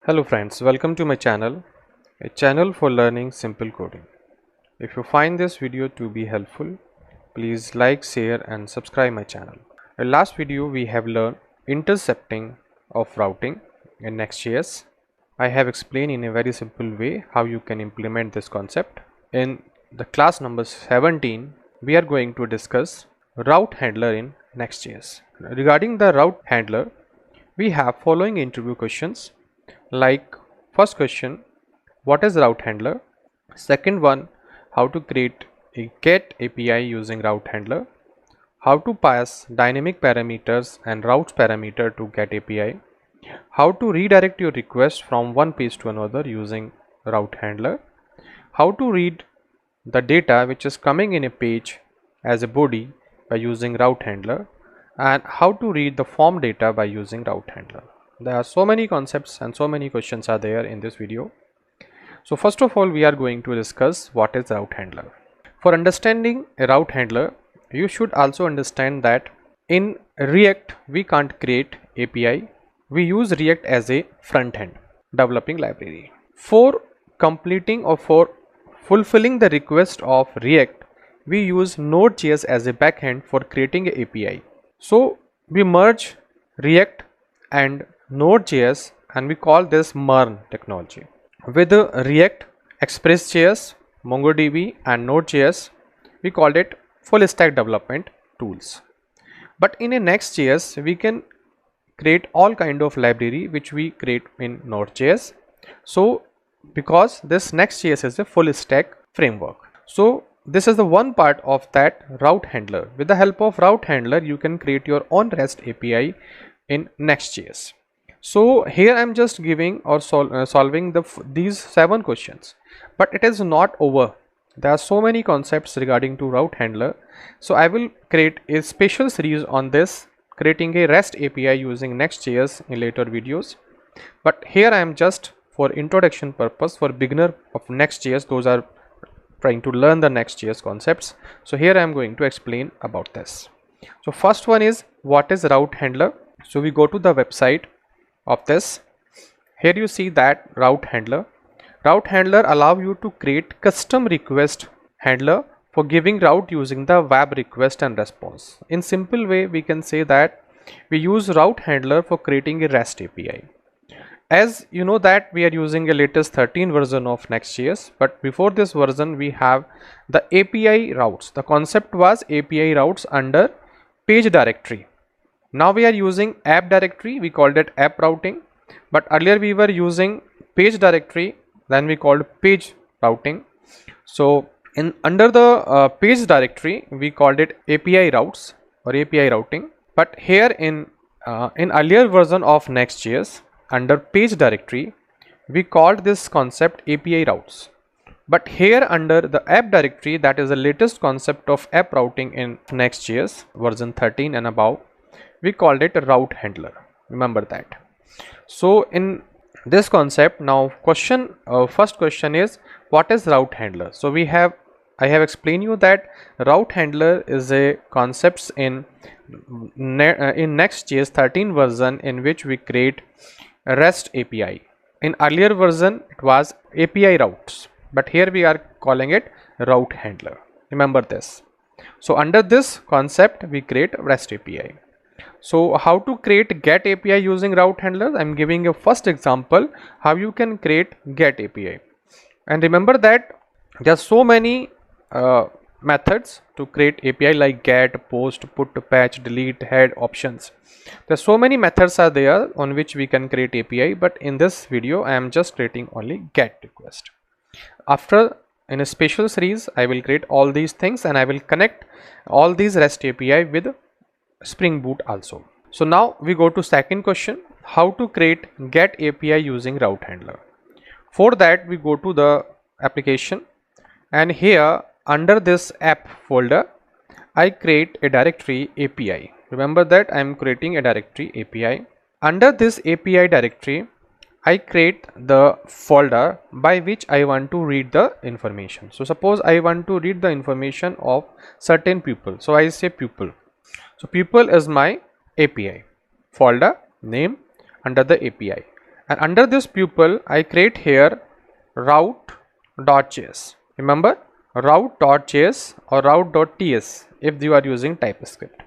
Hello friends, welcome to my channel, a channel for learning simple coding. If you find this video to be helpful, please like, share and subscribe my channel. In last video we have learned intercepting of routing in Next.js. I have explained in a very simple way how you can implement this concept. In the class number 17, we are going to discuss route handler in Next.js. Regarding the route handler, we have following interview questions. Like first question, what is route handler? Second one, how to create a get API using route handler. How to pass dynamic parameters and routes parameter to get API. How to redirect your request from one page to another using route handler. How to read the data which is coming in a page as a body by using route handler, and how to read the form data by using route handler. There are so many concepts and so many questions are there in this video. So first of all, we are going to discuss what is route handler. For understanding a route handler, you should also understand that in React we can't create API. We use React as a front end developing library. For completing or for fulfilling the request of React, we use Node.js as a backend for creating an API. So we merge React and Node.js and we call this MERN technology. With React, Express.js, MongoDB and Node.js, we called it full stack development tools. But in a Next.js, we can create all kind of library which we create in Node.js. So because this Next.js is a full stack framework. So this is the one part of that route handler. With the help of route handler, you can create your own REST API in Next.js. So here I am just giving or solving these 7 questions, but it is not over. There are so many concepts regarding to route handler. So I will create a special series on this, creating a REST API using Next.js in later videos. But here I am just for introduction purpose for beginner of Next.js, those are trying to learn the Next.js concepts. So here I am going to explain about this. So first one is, what is route handler? So we go to the website of this. Here you see that route handler allow you to create custom request handler for giving route using the web request and response. In simple way, we can say that we use route handler for creating a REST API. As you know that we are using a latest 13 version of Next.js, but before this version we have the API routes. The concept was API routes under page directory. Now we are using app directory, we called it app routing, but earlier we were using page directory, then we called page routing. So in under the page directory we called it API routes or API routing, but here in earlier version of Next.js under page directory we called this concept API routes. But here under the app directory, that is the latest concept of app routing in Next.js version 13 and above, we called it a route handler. Remember that. So in this concept, now first question is, what is route handler? So I have explained you that route handler is a concepts in Next.js 13 version in which we create a REST API. In earlier version it was API routes, but here we are calling it route handler. Remember this. So under this concept we create REST API. So how to create get API using route handler? I'm giving a first example how you can create get API. And remember that there are so many methods to create API like get, post, put, patch, delete, head, options. There are so many methods are there on which we can create API, but in this video I am just creating only get request. After in a special series I will create all these things and I will connect all these REST API with Spring Boot also. So now we go to second question, how to create get API using route handler. For that we go to the application and here under this app folder I create a directory API. Remember that I am creating a directory API. Under this API directory I create the folder by which I want to read the information. So suppose I want to read the information of certain people, so I say people. So people is my API folder name under the API, and under this pupil I create here route.js. remember, route.js or route.ts if you are using TypeScript.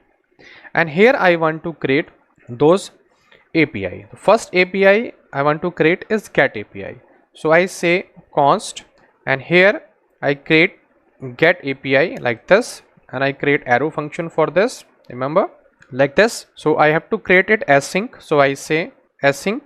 And here I want to create those API. The first API I want to create is get API. So I say const, and here I create get API like this, and I create arrow function for this, remember, like this. So I have to create it async. So I say async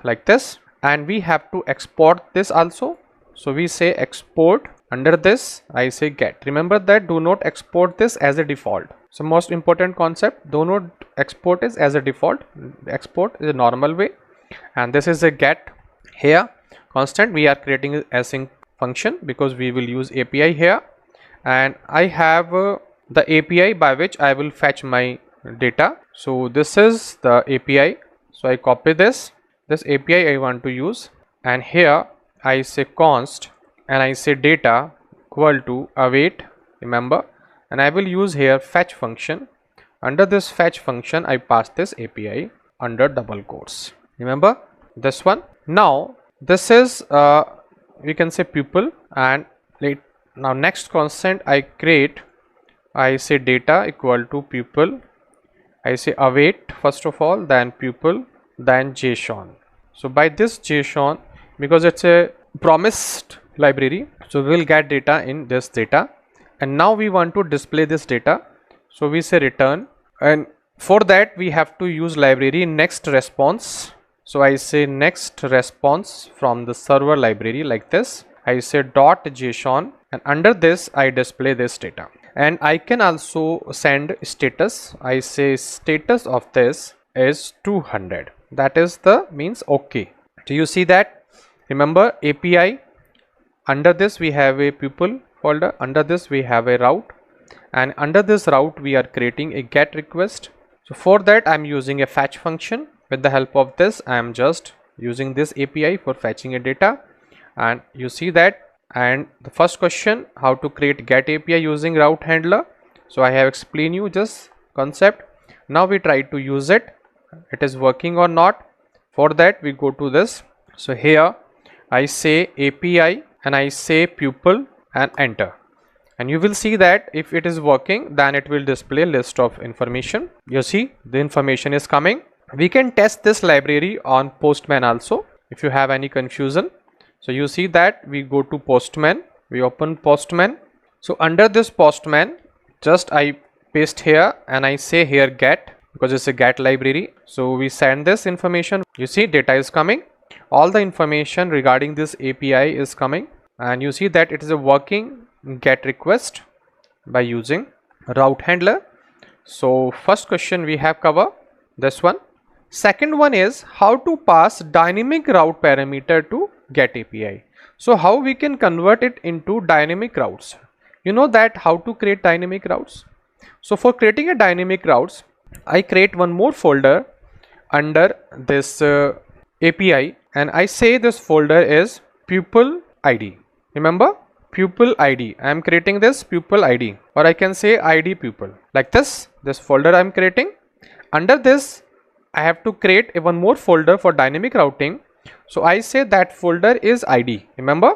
like this, and we have to export this also. So we say export, under this I say get. Remember that do not export this as a default. So most important concept, do not export is as a default, export is a normal way. And this is a get. Here constant, we are creating an async function because we will use API here, and I have the API by which I will fetch my data. So this is the API. So I copy this API I want to use, and here I say const, and I say data equal to await, remember, and I will use here fetch function. Under this fetch function I pass this API under double quotes, remember this one. Now this is we can say pupil, and now next constant I create, I say data equal to pupil, I say await first of all, then pupil, then JSON. So by this JSON, because it's a promised library, so we will get data in this data, and now we want to display this data. So we say return, and for that we have to use library next response. So I say next response from the server library like this. I say dot JSON, and under this I display this data, and I can also send status. I say status of this is 200, that is the means okay. Do you see that? Remember API, under this we have a pupil folder, under this we have a route, and under this route we are creating a get request. So for that I am using a fetch function. With the help of this I am just using this API for fetching a data, and you see that. And the first question, how to create get API using route handler. So I have explained you this concept. Now we try to use it, it is working or not. For that we go to this. So here I say API, and I say pupil, and enter, and you will see that if it is working, then it will display list of information. You see the information is coming. We can test this library on Postman also if you have any confusion. So you see that we go to Postman, we open Postman. So under this Postman, just I paste here, and I say here get, because it's a get library. So we send this information, you see data is coming, all the information regarding this API is coming, and you see that it is a working get request by using route handler. So first question we have covered this one. Second one is how to pass dynamic route parameter to get API. So how we can convert it into dynamic routes? You know that how to create dynamic routes. So for creating a dynamic routes, I create one more folder under this API, and I say this folder is pupil ID. Remember pupil ID, I am creating this pupil ID, or I can say ID pupil like this folder I am creating. Under this I have to create one more folder for dynamic routing. So I say that folder is ID, remember.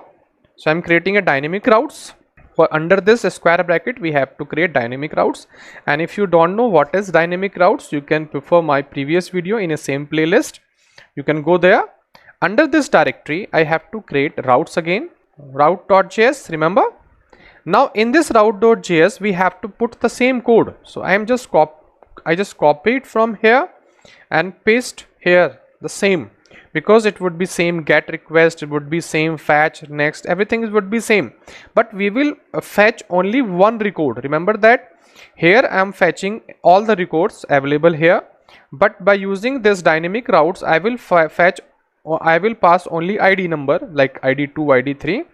So I'm creating a dynamic routes. For under this square bracket we have to create dynamic routes, and if you don't know what is dynamic routes, you can prefer my previous video in a same playlist, you can go there. Under this directory I have to create routes again, route.js, remember. Now in this route.js we have to put the same code. So I just copy it from here and paste here the same, because it would be same get request, it would be same fetch, next, everything would be same, but we will fetch only one record. Remember that here I am fetching all the records available here, but by using this dynamic routes I will fetch, or I will pass only ID number like ID2, ID3,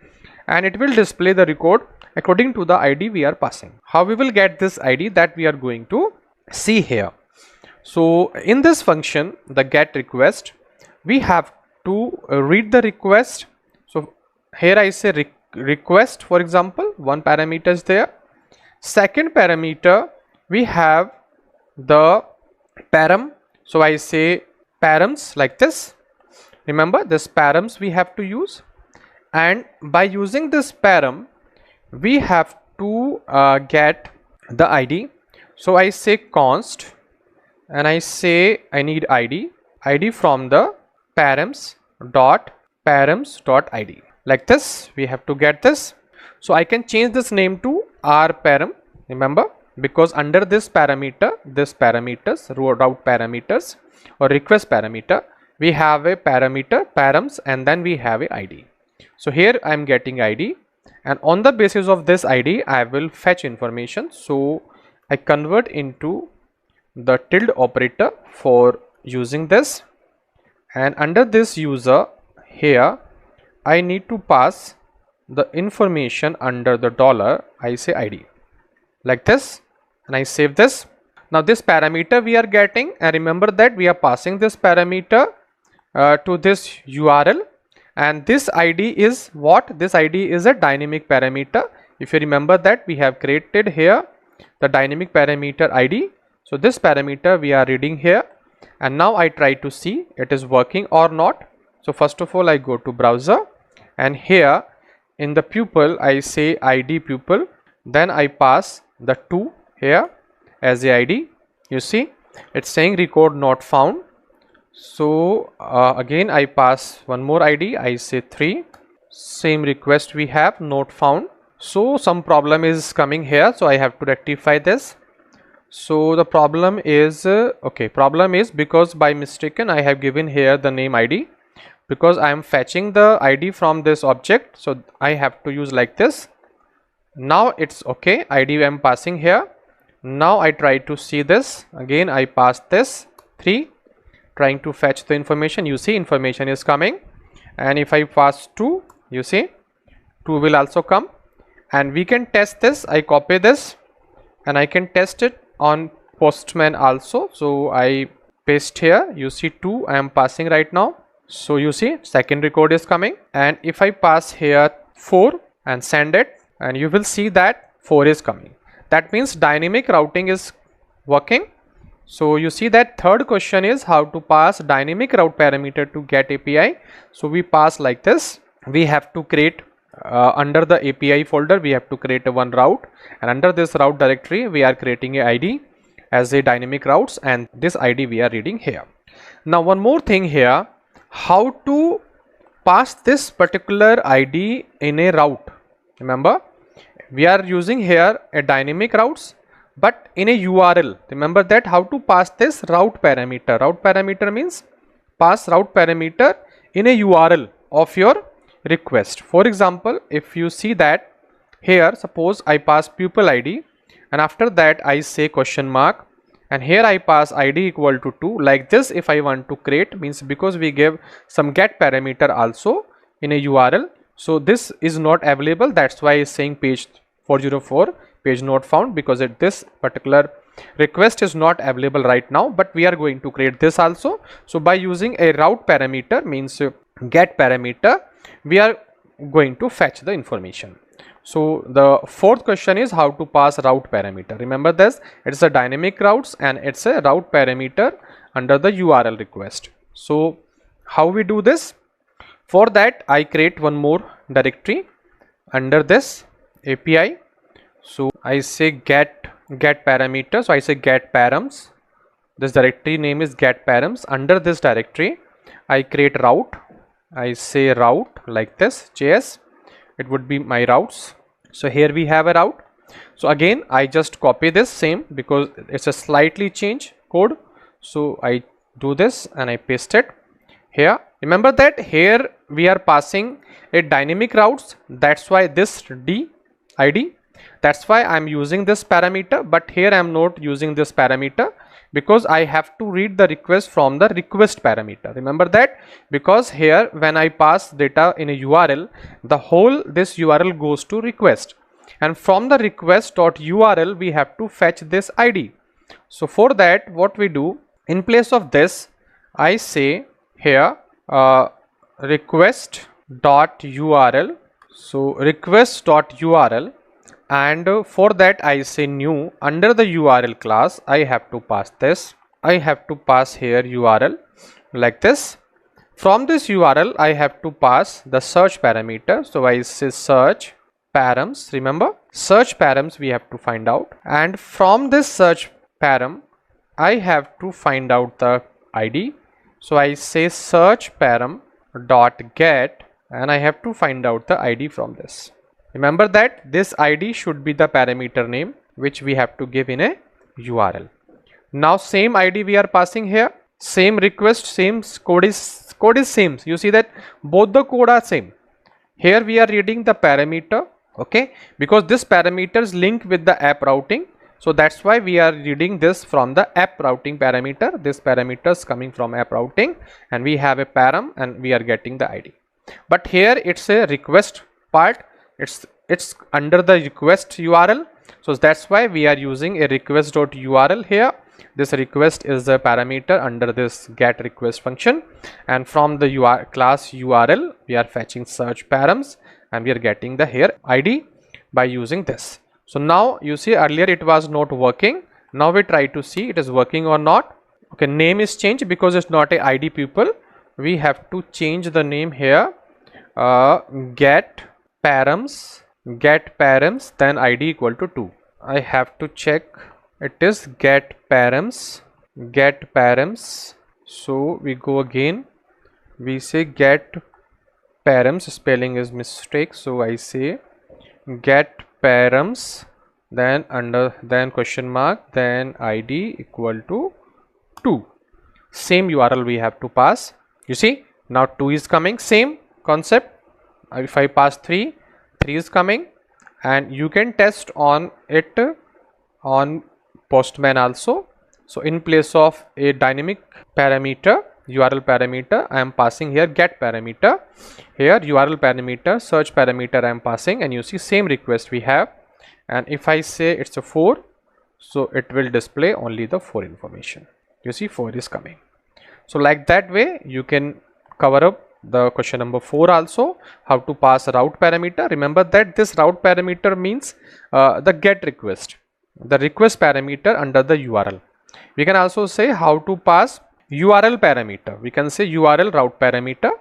and it will display the record according to the ID we are passing. How we will get this ID, that we are going to see here. So in this function, the get request, we have to read the request. So here I say request, for example, one parameter is there. Second parameter we have the param. So I say params like this, Remember this params we have to use, and by using this param we have to get the id. So I say const and I say I need id from the params.id. Like this we have to get this. So I can change this name to rparam, remember, because under this parameter, this parameters, route parameters or request parameter, we have a parameter params and then we have a id. So here I am getting id, and on the basis of this id I will fetch information. So I convert into the tilde operator for using this, and under this user here I need to pass the information under the dollar. I say id like this, and I save this. Now this parameter we are getting, and remember that we are passing this parameter to this URL, and this id is what? This id is a dynamic parameter. If you remember that we have created here the dynamic parameter id. So this parameter we are reading here, and now I try to see it is working or not. So first of all I go to browser, and here in the pupil I say id pupil, then I pass the 2 here as a id. You see it's saying record not found. So again I pass one more id, I say 3, same request we have, not found. So some problem is coming here, so I have to rectify this. So the problem is problem is because by mistaken I have given here the name id, because I am fetching the id from this object, so I have to use like this. Now it's okay, id I am passing here. Now I try to see this, again I pass this 3, trying to fetch the information. You see information is coming, and if I pass 2, you see 2 will also come, and we can test this. I copy this and I can test it on Postman also. So I paste here, you see 2 I am passing right now. So you see second record is coming, and if I pass here 4 and send it, and you will see that 4 is coming. That means dynamic routing is working. So you see that third question is how to pass dynamic route parameter to get API. So we pass like this. We have to create under the API folder, we have to create a one route, and under this route directory we are creating a ID as a dynamic routes, and this ID we are reading here. Now one more thing here, how to pass this particular ID in a route. Remember we are using here a dynamic routes, but in a URL. Remember that how to pass this route parameter. Route parameter means pass route parameter in a URL of your request. For example, if you see that here, suppose I pass pupil ID, and after that I say question mark, and here I pass ID equal to 2. Like this if I want to create, means because we give some get parameter also in a URL. So this is not available, that's why it's saying page 404 page not found, because this particular request is not available right now, but we are going to create this also. So by using a route parameter, means get parameter, we are going to fetch the information. So the fourth question is how to pass route parameter. Remember this, it's a dynamic routes and it's a route parameter under the URL request. So how we do this? For that I create one more directory under this API. So I say get parameter, so I say get params. This directory name is get params. Under this directory I create route. I say route like this JS, it would be my routes. So here we have a route. So again I just copy this same, because it's a slightly change code. So I do this and I paste it here. Remember that here we are passing a dynamic routes, that's why this ID, that's why I'm using this parameter, but here I'm not using this parameter, because I have to read the request from the request parameter. Remember that, because here when I pass data in a URL, the whole this URL goes to request, and from the request.url we have to fetch this ID. So for that what we do, in place of this I say here request.url. So request.url, and for that I say new. Under the URL class I have to pass this, I have to pass here URL like this. From this URL I have to pass the search parameter. So I say search params. Remember, search params we have to find out, and from this search param I have to find out the ID. So I say search param dot get, and I have to find out the ID from this. Remember that this ID should be the parameter name which we have to give in a URL. Now same ID we are passing here, same request, same code is same. You see that both the code are same. Here we are reading the parameter, okay, because this parameters link with the app routing. So that's why we are reading this from the app routing parameter. This parameters coming from app routing, and we have a param and we are getting the ID. But here it's a request part. It's under the request URL. So that's why we are using a request.url here. This request is the parameter under this get request function, and from the class URL we are fetching search params, and we are getting the here ID by using this. So now you see earlier it was not working. Now we try to see it is working or not. Okay, name is changed because it's not a ID pupil. We have to change the name here. Get params, then ID equal to 2. I have to check. It is get params. So we go again. We say get params. Spelling is mistake. So I say get params, then question mark, then ID equal to 2. Same URL we have to pass. You see now 2 is coming. Same concept. If I pass 3 is coming, and you can test on it on Postman also. So in place of a dynamic parameter, URL parameter, I am passing here get parameter. Here URL parameter, search parameter I am passing, and you see same request we have. And if I say it's a 4, so it will display only the 4 information. You see 4 is coming. So like that way you can cover up the question number 4 also, how to pass route parameter. Remember that this route parameter means the get request, the request parameter under the URL. We can also say how to pass URL parameter. We can say URL route parameter.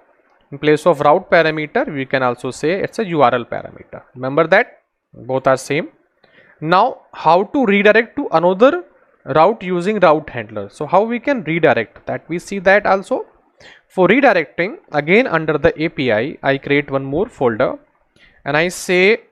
In place of route parameter we can also say it's a URL parameter. Remember that both are same. Now how to redirect to another route using route handler. So how we can redirect that, we see that also. For redirecting, again under the API I create one more folder, and I say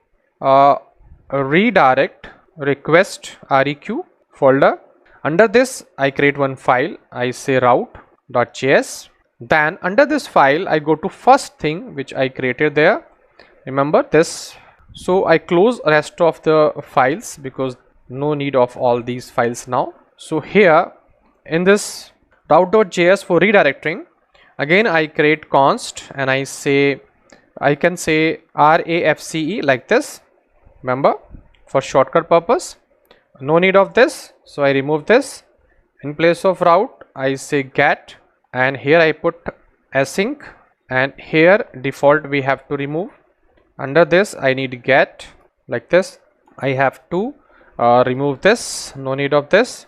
redirect request req folder. Under this I create one file, I say route.js. Then under this file I go to first thing which I created there. Remember this. So I close rest of the files because no need of all these files now. So here in this route.js for redirecting, again I create const, and I say I can say RAFCE like this. Remember, for shortcut purpose, no need of this, so I remove this. In place of route I say get, and here I put async, and here default we have to remove. Under this I need get like this. I have to remove this, no need of this.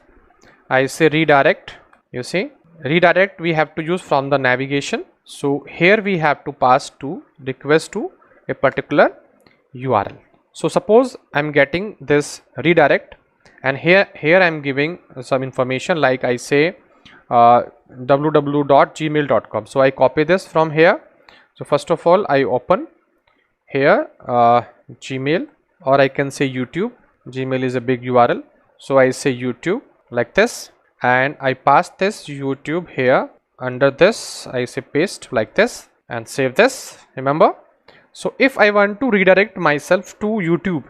I say redirect. You see redirect we have to use from the navigation. So here we have to pass to request to a particular URL. So suppose I'm getting this redirect, and here I'm giving some information like I say www.gmail.com. so I copy this from here. So first of all I open here Gmail, or I can say YouTube. Gmail is a big URL, so I say YouTube like this, and I pass this YouTube here. Under this I say paste like this and save this. Remember, so if I want to redirect myself to YouTube,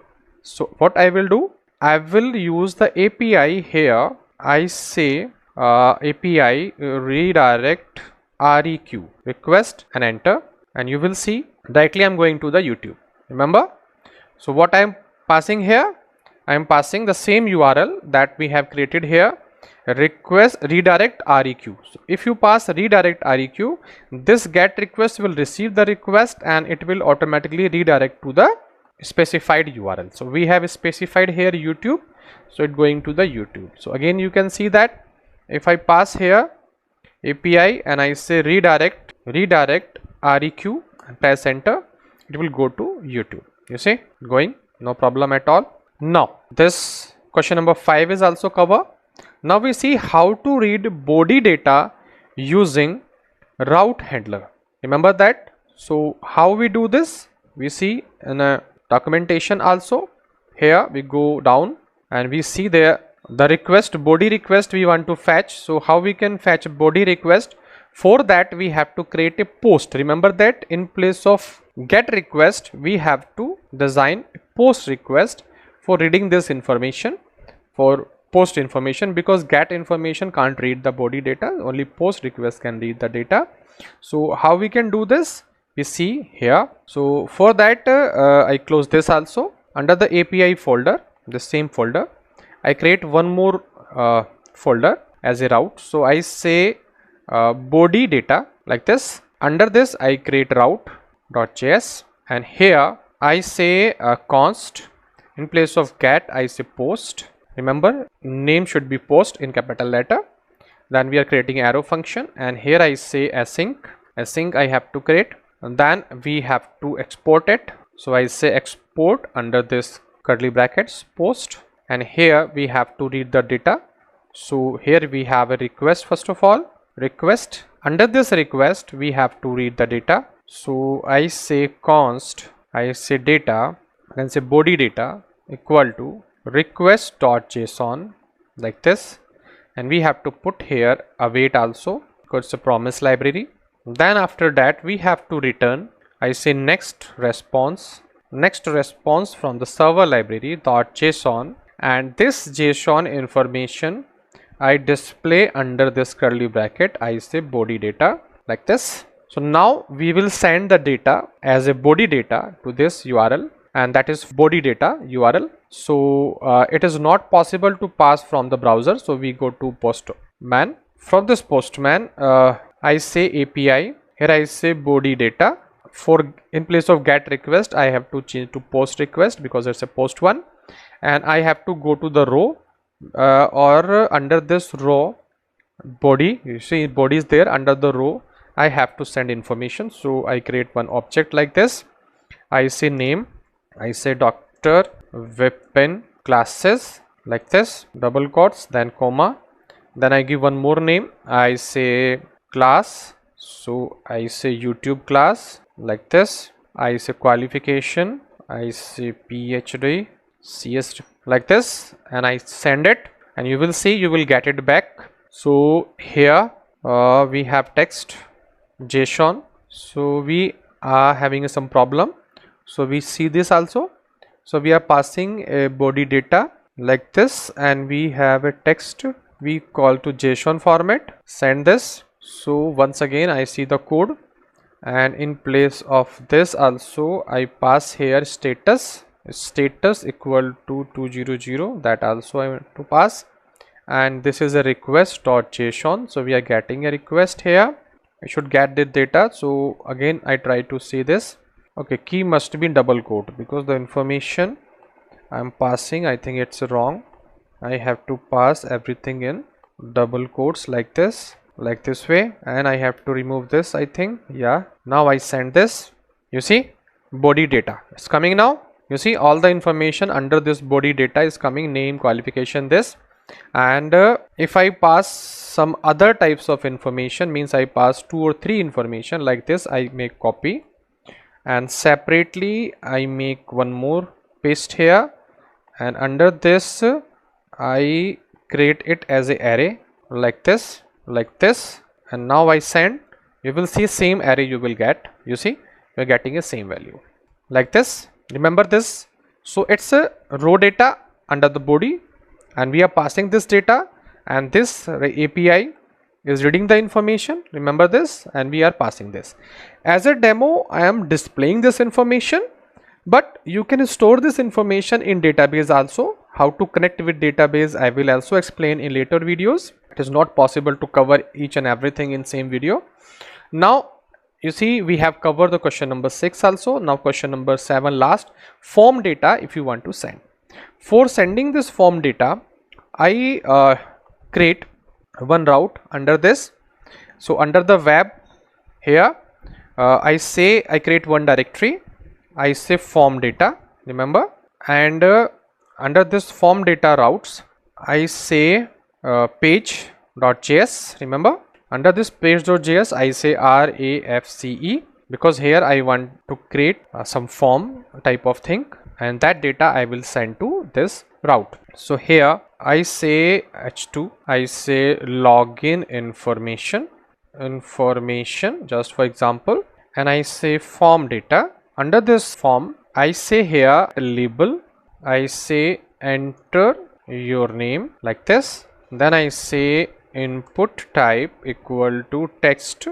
so what I will do, I will use the API here. I say API redirect req request and enter, and you will see directly I'm going to the YouTube. Remember, so what I am passing here, I am passing the same URL that we have created here, request redirect req. So if you pass redirect req, this get request will receive the request and it will automatically redirect to the specified URL. So we have specified here YouTube, so it going to the YouTube. So again you can see that if I pass here API and I say redirect redirect req and press enter, it will go to YouTube. You see, going, no problem at all. Now this question number 5 is also covered. Now we see how to read body data using route handler. Remember that? So how we do this? We see in a documentation also. Here we go down and we see there the request, body request we want to fetch. So how we can fetch body request? For that we have to create a post. Remember that in place of get request we have to design a post request for reading this information, for post information, because get information can't read the body data, only post request can read the data. So how we can do this? We see here. So for that I close this also. Under the API folder, the same folder, I create one more folder as a route. So I say body data like this. Under this I create route.js, and here I say const. In place of get I say post. Remember, name should be post in capital letter. Then we are creating arrow function, and here I say async. Async I have to create, and then we have to export it. So I say export under this curly brackets post, and here we have to read the data. So here we have a request. First of all, request. Under this request we have to read the data. So I say const, I say data, then say body data equal to request.json like this, and we have to put here await also because it's a promise library. Then after that we have to return, I say next response from the server library .json, and this JSON information I display under this curly bracket, I say body data like this. So now we will send the data as a body data to this URL, and that is body data URL. So it is not possible to pass from the browser, so we go to postman. From this postman I say API, here I say body data. For in place of get request I have to change to post request because it's a post one, and I have to go to the row or under this row body, you see body is there, under the row I have to send information. So I create one object like this. I say name, I say Dr. Vipin classes like this, double quotes, then comma, then I give one more name, I say class, so I say YouTube class like this. I say qualification, I say PhD CS like this, and I send it, and you will see you will get it back. So here we have text JSON, so we are having some problem. So we see this also. So we are passing a body data like this, and we have a text we call to JSON format, send this. So once again I see the code, and in place of this also I pass here status equal to 200, that also I want to pass, and this is a request.json. so we are getting a request here. I should get the data. So again I try to see this. Okay, key must be in double quote because the information I am passing, I think it's wrong. I have to pass everything in double quotes like this way, and I have to remove this, I think. Yeah, now I send this. You see body data is coming now. You see all the information under this body data is coming, name, qualification, this. And if I pass some other types of information, means I pass 2 or 3 information like this, I make copy, and separately I make one more paste here, and under this I create it as a array like this, and now I send. You will see same array you will get. You see you're getting a same value like this. Remember this. So it's a raw data under the body, and we are passing this data, and this API is reading the information. Remember this, and we are passing this. As a demo I am displaying this information, but you can store this information in database also. How to connect with database I will also explain in later videos. It is not possible to cover each and everything in same video. Now you see we have covered the question number 6 also. Now question number 7, last, form data if you want to send. For sending this form data I create one route under this. So under the web here I say I create one directory, I say form data, remember, and under this form data routes I say page.js, remember. Under this page.js I say RAFCE, because here I want to create some form type of thing, and that data I will send to this route. So here I say h2, I say login information just for example, and I say form data. Under this form I say here label, I say enter your name like this, then I say input type equal to text,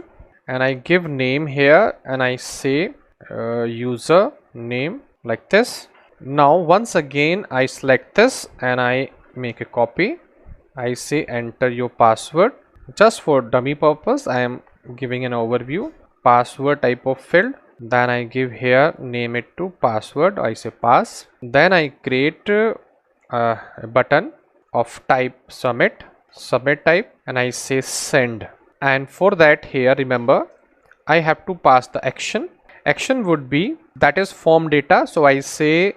and I give name here, and I say user name like this. Now once again I select this and I make a copy, I say enter your password. Just for dummy purpose I am giving an overview, password type of field, then I give here name it to password, I say pass, then I create a button of type submit type, and I say send. And for that here remember I have to pass the action would be, that is form data, so I say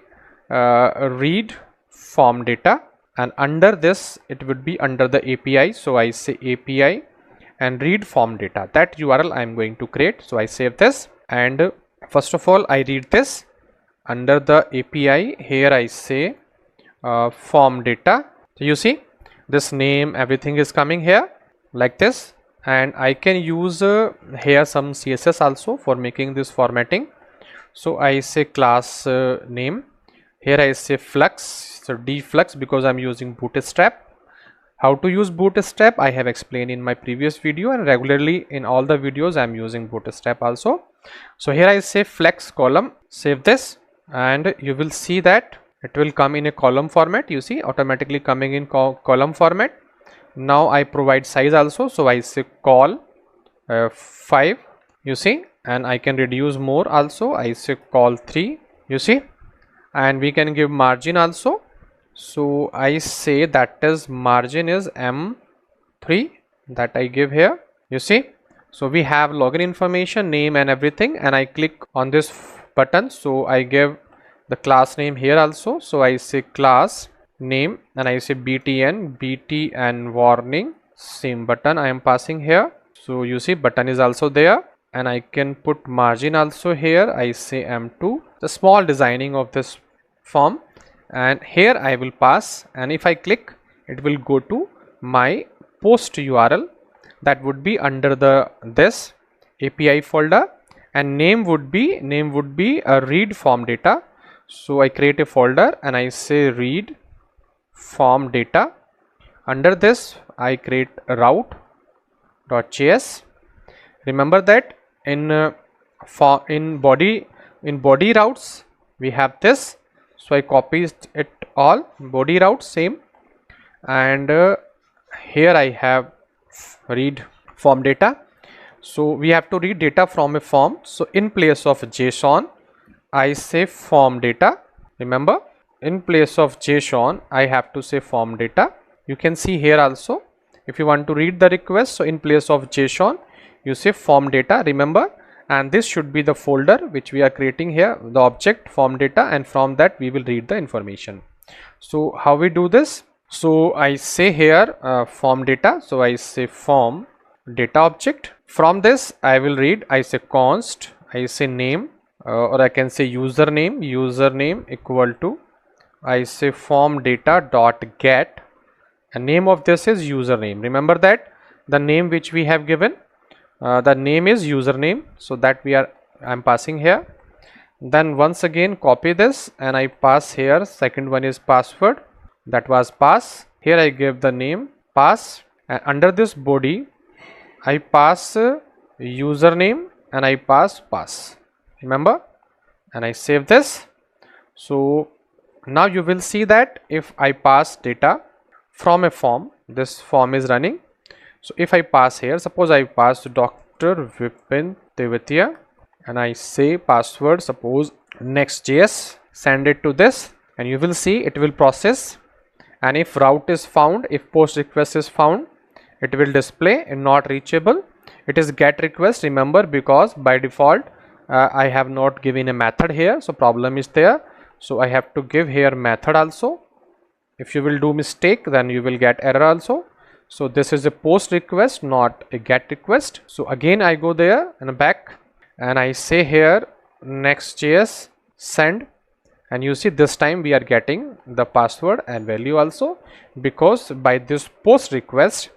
read form data, and under this it would be under the API, so I say API and read form data. That URL I am going to create, so I save this, and first of all I read this. Under the API here I say form data, so you see this name, everything is coming here like this, and I can use here some CSS also for making this formatting. So I say class name, here I say flux, so deflux, because I'm using bootstrap. How to use bootstrap I have explained in my previous video, and regularly in all the videos I'm using bootstrap also. So here I say flex column, save this, and you will see that it will come in a column format, you see automatically coming in column format. Now I provide size also, so I say col 5, you see, and I can reduce more also, I say col 3, you see, and we can give margin also, so I say that is margin is M3, that I give here, you see. So we have login information, name and everything, and I click on this button, so I give the class name here also, so I say class name, and I say BT and warning, same button I am passing here, so you see button is also there, and I can put margin also here, I say M2, the small designing of this form, and here I will pass, and if I click it will go to my post URL, that would be under the this API folder, and name would be a read form data, so I create a folder and I say read form data. Under this I create a route.js. remember that in body routes we have this, so I copied it all, body route same, and here I have read form data, so we have to read data from a form, so in place of JSON I say form data, remember in place of JSON I have to say form data. You can see here also, if you want to read the request, so in place of JSON you say form data, remember, and this should be the folder which we are creating here, the object form data, and from that we will read the information. So how we do this? So I say here form data, so I say form data object, from this I will read, I say const, I say name, or I can say username equal to, I say form data dot get, and name of this is username. Remember that the name which we have given, the name is username, so that I'm passing here. Then once again copy this and I pass here, second one is password, that was pass, here I give the name pass, and under this body I pass username and I pass, remember, and I save this. So now you will see that if I pass data from a form, this form is running, so if I pass here, suppose I pass Dr. Vipin and I say password, suppose nextjs, send it to this, and you will see it will process, and if route is found, if post request is found, it will display and not reachable. it is get request. Remember, because by default I have not given a method here, so problem is there. So I have to give here method also. If you will do mistake, then you will get error also. So this is a post request, not a get request. So again I go there and back, and I say here next.js send, and you see this time we are getting the password and value also, because by this post request,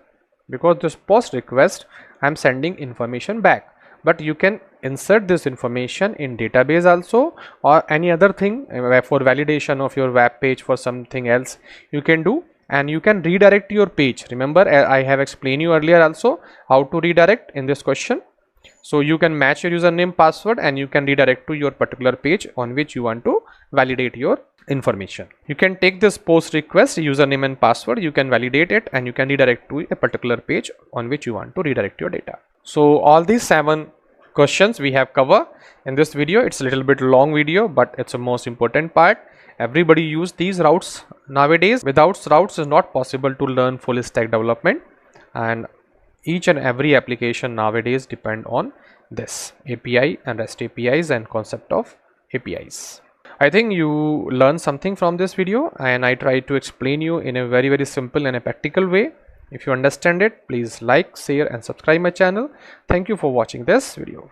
I'm sending information back. But you can insert this information in database also, or any other thing for validation of your web page, for something else you can do, and you can redirect your page. Remember, I have explained you earlier also how to redirect in this question. So you can match your username password and you can redirect to your particular page on which you want to validate your information. You can take this post request username and password, you can validate it, and you can redirect to a particular page on which you want to redirect your data. So all these 7 questions we have covered in this video. It's a little bit long video, but it's the most important part. Everybody use these routes nowadays. Without routes is not possible to learn full stack development, and each and every application nowadays depend on this API and REST APIs and concept of APIs. I think you learned something from this video, and I try to explain you in a very simple and a practical way. If you understand it, please like, share and subscribe my channel. Thank you for watching this video.